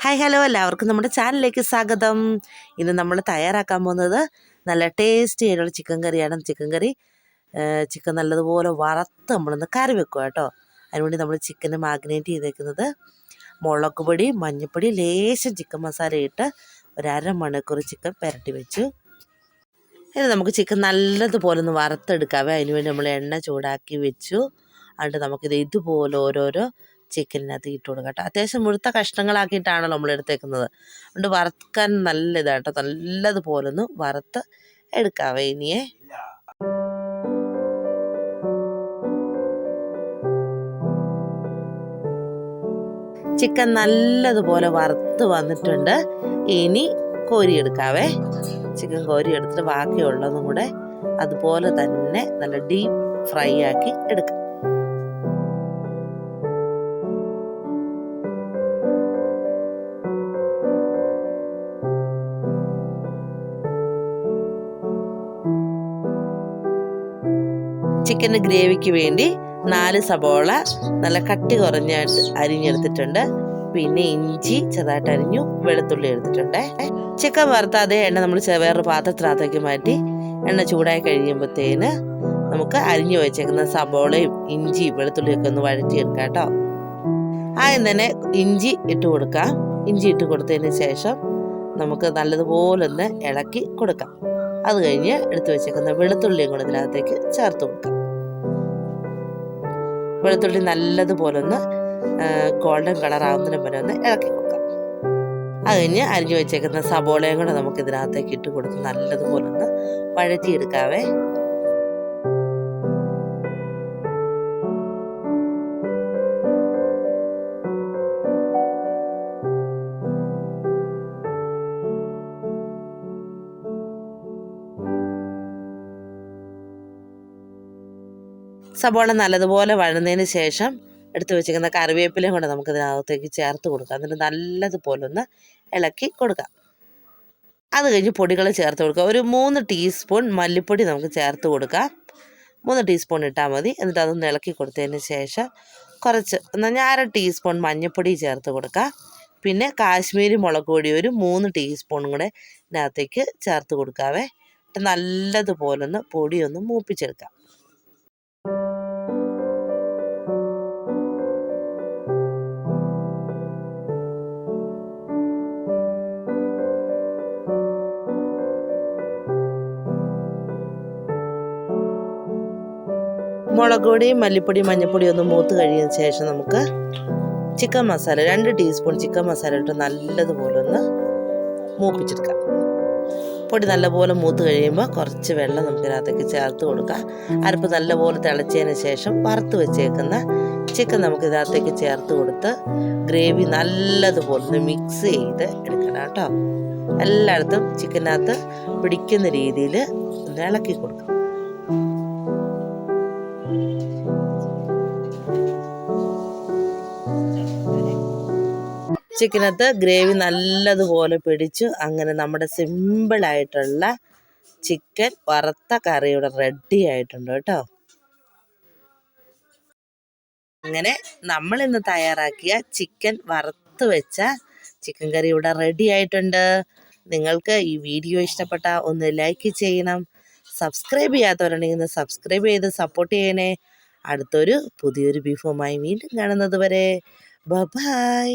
Hi hello എല്ലാവർക്കും നമ്മുടെ ചാനലിലേക്ക് സ്വാഗതം. ഇന്ന് നമ്മൾ തയ്യാറാക്കാൻ പോകുന്നത് നല്ല ടേസ്റ്റി ആയിട്ടുള്ള ചിക്കൻ കറിയാണ്. ചിക്കൻ നല്ലതുപോലെ വറുത്ത് നമ്മളൊന്ന് കറി വെക്കുക കേട്ടോ. അതിനുവേണ്ടി നമ്മൾ ചിക്കന് മാഗ്നേറ്റ് ചെയ്തേക്കുന്നത് മുളക് പൊടി, മഞ്ഞൾപ്പൊടി, ലേശം ചിക്കൻ മസാല ഇട്ട് ഒരു അരമണിക്കൂർ ചിക്കൻ പുരട്ടി വെച്ചു. ഇനി നമുക്ക് ചിക്കൻ നല്ലതുപോലെ ഒന്ന് വറുത്തെടുക്കാവേ. അതിനുവേണ്ടി നമ്മൾ എണ്ണ ചൂടാക്കി വെച്ചു. അതുകൊണ്ട് നമുക്കിത് ഇതുപോലെ ഓരോരോ ചിക്കനകത്ത് ഇട്ട് കൊടുക്കാം കേട്ടോ. അത്യാവശ്യം മുഴുത്ത കഷ്ണങ്ങളാക്കിയിട്ടാണല്ലോ നമ്മൾ എടുത്തേക്കുന്നത്. അതുകൊണ്ട് വറുക്കാൻ നല്ല ഇതാട്ടോ. നല്ലതുപോലെ ഒന്ന് വറുത്ത് എടുക്കാവേ. ഇനിയേ ചിക്കൻ നല്ലതുപോലെ വറുത്ത് വന്നിട്ടുണ്ട്. ഇനി കോരിയെടുക്കാവേ. ചിക്കൻ കോരി എടുത്തിട്ട് ബാക്കിയുള്ളതും കൂടെ അതുപോലെ തന്നെ നല്ല ഡീപ്പ് ഫ്രൈ ആക്കി എടുക്കാം. ചിക്കൻ്റെ ഗ്രേവിക്ക് വേണ്ടി 4 സബോള നല്ല കട്ടി കുറഞ്ഞായിട്ട് അരിഞ്ഞെടുത്തിട്ടുണ്ട്. പിന്നെ ഇഞ്ചി ചെറുതായിട്ട് അരിഞ്ഞു, വെളുത്തുള്ളി എടുത്തിട്ടുണ്ട്. ചിക്കൻ വറുത്ത അതേ എണ്ണ നമ്മൾ വേറൊരു പാത്രത്തിനകത്തേക്ക് മാറ്റി എണ്ണ ചൂടായി കഴിയുമ്പോഴത്തേന് നമുക്ക് അരിഞ്ഞു വെച്ചേക്കുന്ന സബോളയും ഇഞ്ചി വെളുത്തുള്ളിയൊക്കെ ഒന്ന് വഴറ്റിയെടുക്കാം കേട്ടോ. ആദ്യം തന്നെ ഇഞ്ചി ഇട്ട് കൊടുക്കാം. ഇഞ്ചി ഇട്ട് കൊടുത്തതിന് ശേഷം നമുക്ക് നല്ലതുപോലെ ഒന്ന് ഇളക്കി കൊടുക്കാം. അത് കഴിഞ്ഞ് എടുത്തു വെച്ചേക്കുന്ന വെളുത്തുള്ളിയും കൂടെ ഇതിനകത്തേക്ക് ചേർത്ത് കൊടുക്കാം. വെളുത്തുള്ളി നല്ലതുപോലെ ഒന്ന് ഗോൾഡൻ കളർ ആവുന്നതിന് വരെ ഒന്ന് ഇളക്കി കൊടുക്കാം. അത് കഴിഞ്ഞ് അരിഞ്ഞു വെച്ചേക്കുന്ന സബോളയും കൂടെ നമുക്ക് ഇതിനകത്തേക്ക് ഇട്ട് കൊടുത്ത് നല്ലതുപോലെ ഒന്ന് വഴറ്റിയെടുക്കാവേ. സബോള നല്ലതുപോലെ വഴന്നതിന് ശേഷം എടുത്ത് വെച്ചിരിക്കുന്ന കറിവേപ്പിലയും കൊണ്ട് നമുക്ക് ഇതിനകത്തേക്ക് ചേർത്ത് കൊടുക്കാം. എന്നിട്ട് നല്ലതുപോലെ ഒന്ന് ഇളക്കി കൊടുക്കാം. അത് കഴിഞ്ഞ് പൊടികൾ ചേർത്ത് കൊടുക്കുക. ഒരു 3 ടീസ്പൂൺ മല്ലിപ്പൊടി നമുക്ക് ചേർത്ത് കൊടുക്കാം. 3 ടീസ്പൂൺ ഇട്ടാൽ മതി. എന്നിട്ട് അതൊന്ന് ഇളക്കി കൊടുത്തതിന് ശേഷം കുറച്ച് അര ടീസ്പൂൺ മഞ്ഞൾപ്പൊടി ചേർത്ത് കൊടുക്കാം. പിന്നെ കാശ്മീരി മുളക് പൊടി ഒരു 3 ടീസ്പൂണും കൂടെ ഇതിനകത്തേക്ക് ചേർത്ത് കൊടുക്കാവേ. നല്ലതുപോലെ ഒന്ന് പൊടിയൊന്ന് മൂപ്പിച്ചെടുക്കാം. മുളക് പൊടിയും മല്ലിപ്പൊടിയും മഞ്ഞൾപ്പൊടിയും ഒന്ന് മൂത്ത് കഴിയുന്ന ശേഷം നമുക്ക് chicken masala 2 teaspoon chicken masala ഇട്ട് നല്ലതുപോലെ ഒന്ന് മൂപ്പിച്ചെടുക്കാം. പൊടി നല്ലപോലെ മൂത്ത് കഴിയുമ്പോൾ കുറച്ച് വെള്ളം നമുക്ക് ഇതിനകത്തേക്ക് ചേർത്ത് കൊടുക്കാം. അരപ്പ് നല്ലപോലെ തിളച്ചതിന് ശേഷം വറുത്ത് വെച്ചേക്കുന്ന ചിക്കൻ നമുക്ക് ഇതിനകത്തേക്ക് ചേർത്ത് കൊടുത്ത് ഗ്രേവി നല്ലതുപോലെ മിക്സ് ചെയ്ത് എടുക്കണം കേട്ടോ. എല്ലായിടത്തും ചിക്കനകത്ത് പിടിക്കുന്ന രീതിയിൽ ഒന്ന് ഇളക്കി കൊടുക്കാം. ചിക്കനകത്ത് ഗ്രേവി നല്ലതുപോലെ പിടിച്ചു. അങ്ങനെ നമ്മുടെ സിമ്പിളായിട്ടുള്ള ചിക്കൻ വറുത്ത കറി ഇവിടെ റെഡി ആയിട്ടുണ്ട് കേട്ടോ. അങ്ങനെ നമ്മളിന്ന് തയ്യാറാക്കിയ ചിക്കൻ വറുത്ത് വെച്ച ചിക്കൻ കറി ഇവിടെ റെഡി ആയിട്ടുണ്ട്. നിങ്ങൾക്ക് ഈ വീഡിയോ ഇഷ്ടപ്പെട്ട ഒന്ന് ലൈക്ക് ചെയ്യണം. സബ്സ്ക്രൈബ് ചെയ്യാത്തവരുണ്ടെങ്കിൽ ഒന്ന് സബ്സ്ക്രൈബ് ചെയ്ത് സപ്പോർട്ട് ചെയ്യണേ. പുതിയൊരു ബീഫുമായി വീണ്ടും കാണുന്നത് വരെ ബൈ.